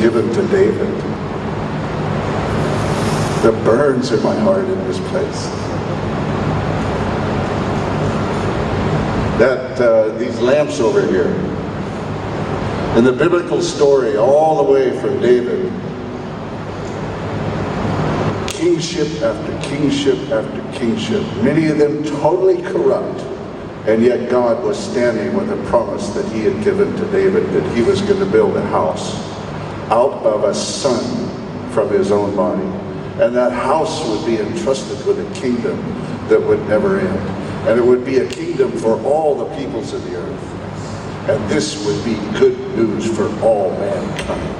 given to David that burns in my heart in this place. That these lamps over here, in the biblical story, all the way from David, kingship after kingship after kingship, many of them totally corrupt, and yet God was standing with a promise that he had given to David, that he was going to build a house out of a son from his own body. And that house would be entrusted with a kingdom that would never end. And it would be a kingdom for all the peoples of the earth. And this would be good news for all mankind.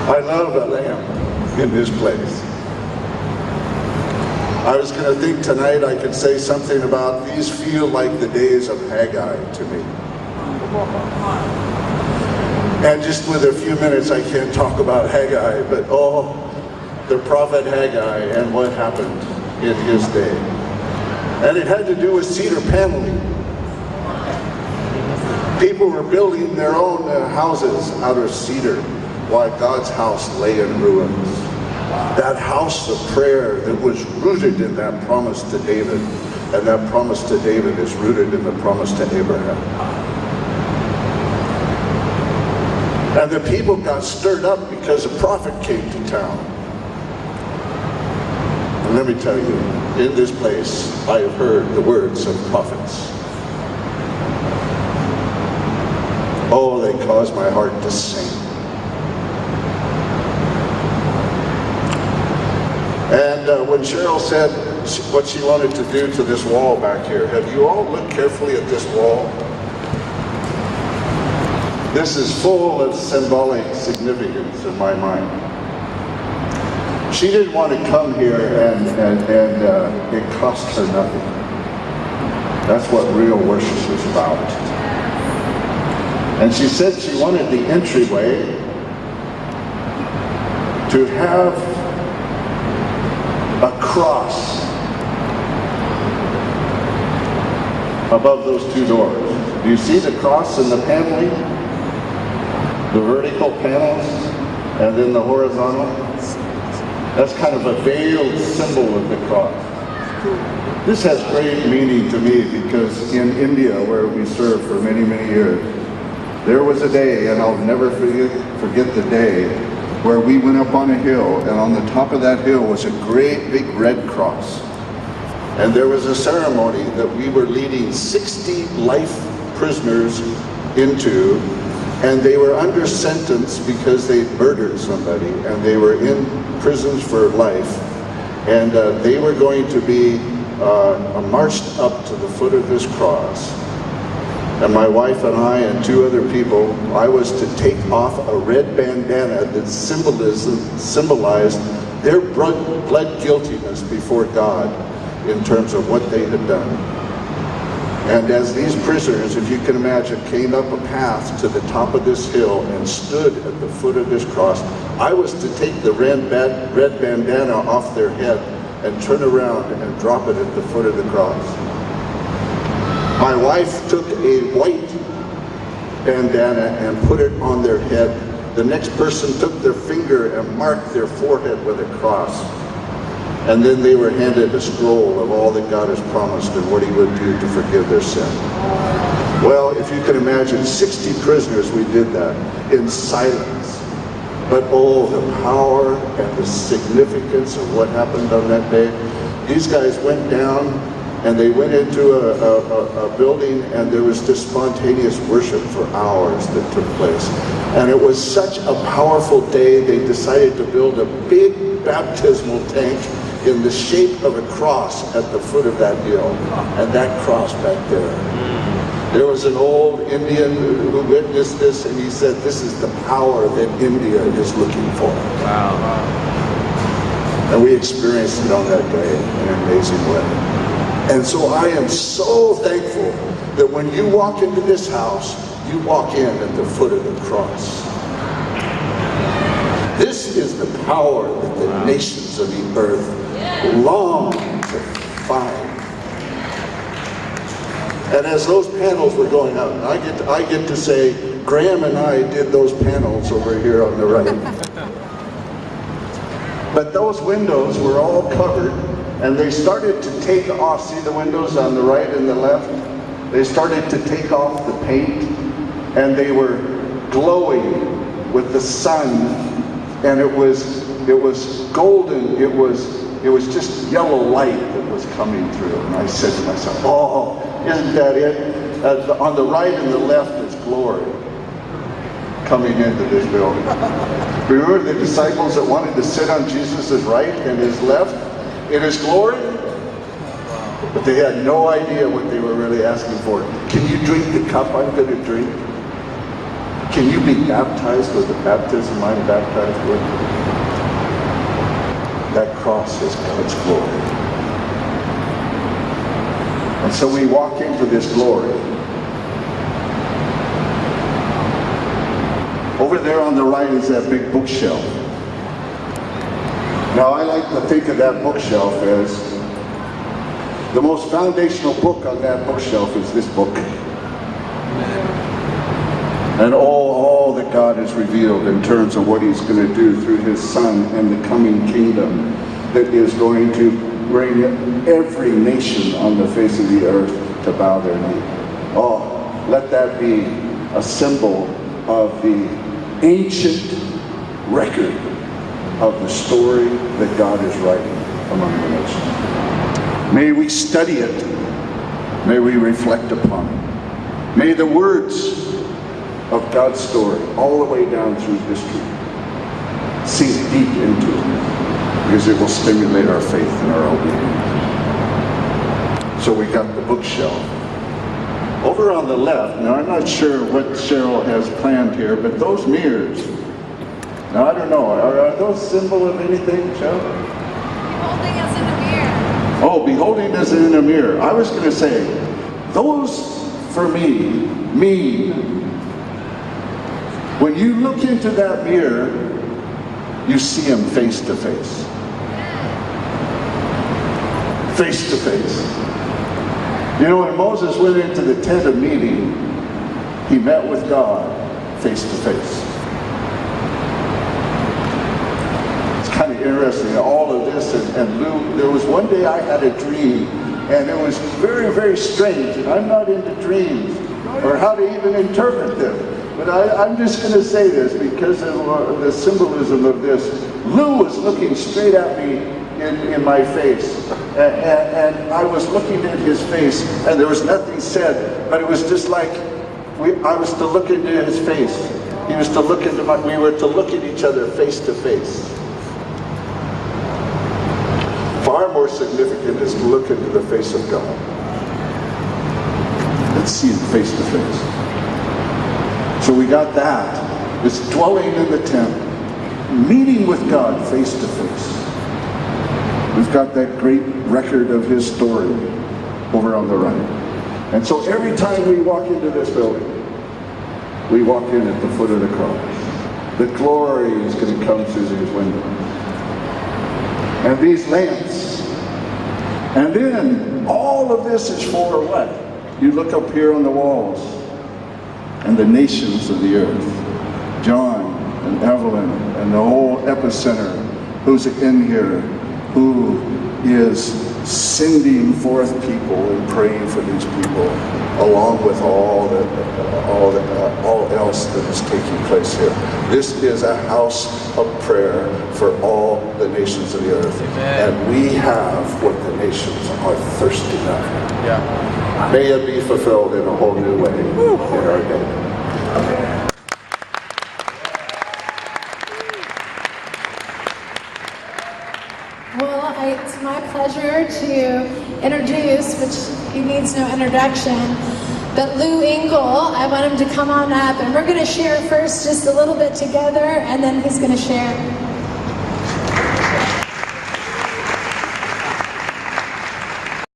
I love a lamp in this place. I was going to think tonight I could say something about these feel like the days of Haggai to me. And just with a few minutes, I can't talk about Haggai, but the prophet Haggai and what happened in his day. And it had to do with cedar paneling. People were building their own houses out of cedar while God's house lay in ruins. That house of prayer that was rooted in that promise to David, and that promise to David is rooted in the promise to Abraham. And the people got stirred up because a prophet came to town. And let me tell you, in this place, I have heard the words of prophets. Oh, they cause my heart to sing. And when Cheryl said what she wanted to do to this wall back here, have you all looked carefully at this wall? This is full of symbolic significance in my mind. She didn't want to come here and it cost her nothing. That's what real worship is about. And she said she wanted the entryway to have a cross above those two doors. Do you see the cross in the paneling? The vertical panels and then the horizontal? That's kind of a veiled symbol of the cross. This has great meaning to me because in India, where we served for many, many years, there was a day, and I'll never forget the day, where we went up on a hill, and on the top of that hill was a great big red cross. And there was a ceremony that we were leading 60 life prisoners into, and they were under sentence because they murdered somebody, and they were in prisons for life. And they were going to be marched up to the foot of this cross. And my wife and I and two other people, I was to take off a red bandana that symbolized their blood guiltiness before God in terms of what they had done. And as these prisoners, if you can imagine, came up a path to the top of this hill and stood at the foot of this cross, I was to take the red bandana off their head and turn around and drop it at the foot of the cross. My wife took a white bandana and put it on their head. The next person took their finger and marked their forehead with a cross. And then they were handed a scroll of all that God has promised and what he would do to forgive their sin. Well, if you can imagine, 60 prisoners, we did that in silence. But oh, the power and the significance of what happened on that day. These guys went down and they went into a building, and there was this spontaneous worship for hours that took place. And it was such a powerful day, they decided to build a big baptismal tank in the shape of a cross at the foot of that hill. And that cross back there. There was an old Indian who witnessed this, and he said, this is the power that India is looking for. Wow. And we experienced it on that day in an amazing way. And so I am so thankful that when you walk into this house, you walk in at the foot of the cross. This is the power that the nations of the earth long to find. And as those panels were going up, I get to say, Graham and I did those panels over here on the right. But those windows were all covered, and they started to take off. See the windows on the right and the left? They started to take off the paint, and they were glowing with the sun, and it was golden. It was just yellow light that was coming through. And I said to myself, oh, isn't that it? On the right and the left is glory coming into this building. Remember the disciples that wanted to sit on Jesus' right and his left in his glory? But they had no idea what they were really asking for. Can you drink the cup I'm going to drink? Can you be baptized with the baptism I'm baptized with? That cross is God's glory. And so we walk into this glory. Over there on the right is that big bookshelf. Now I like to think of that bookshelf as the most foundational book on that bookshelf is this book. And all that God has revealed in terms of what he's going to do through his Son and the coming kingdom that is going to bring every nation on the face of the earth to bow their knee. Oh, let that be a symbol of the ancient record of the story that God is writing among the nations. May we study it. May we reflect upon it. May the words of God's story all the way down through history sink deep into it, because it will stimulate our faith and our obedience. So we got the bookshelf. Over on the left, now I'm not sure what Cheryl has planned here, but those mirrors, now I don't know, are those symbol of anything, Cheryl? Beholding us in a mirror. Oh, beholding us in a mirror. I was going to say, those for me mean when you look into that mirror, you see him face to face. Face to face. You know, when Moses went into the tent of meeting, he met with God face to face. It's kind of interesting, all of this, and Lou, there was one day I had a dream, and it was very, very strange, and I'm not into dreams, or how to even interpret them. But I'm just going to say this because of the symbolism of this. Lou was looking straight at me in my face, and I was looking at his face, and there was nothing said, but it was just like I was to look into his face. He was to look into we were to look at each other face to face. Far more significant is to look into the face of God. Let's see him face to face. So we got that. It's dwelling in the tent, meeting with God face to face. We've got that great record of his story over on the right. And so every time we walk into this building, we walk in at the foot of the cross. The glory is going to come through these windows. And these lamps. And then all of this is for what? You look up here on the walls, and the nations of the earth. John and Evelyn and the whole epicenter who's in here, who is sending forth people and praying for these people, along with all else that is taking place here. This is a house of prayer for all the nations of the earth. Amen. And we have what the nations are thirsting after. Yeah. May it be fulfilled in a whole new way in our day. Well, it's my pleasure to introduce, which he needs no introduction, but Lou Engle. I want him to come on up, and we're going to share first just a little bit together, and then he's going to share.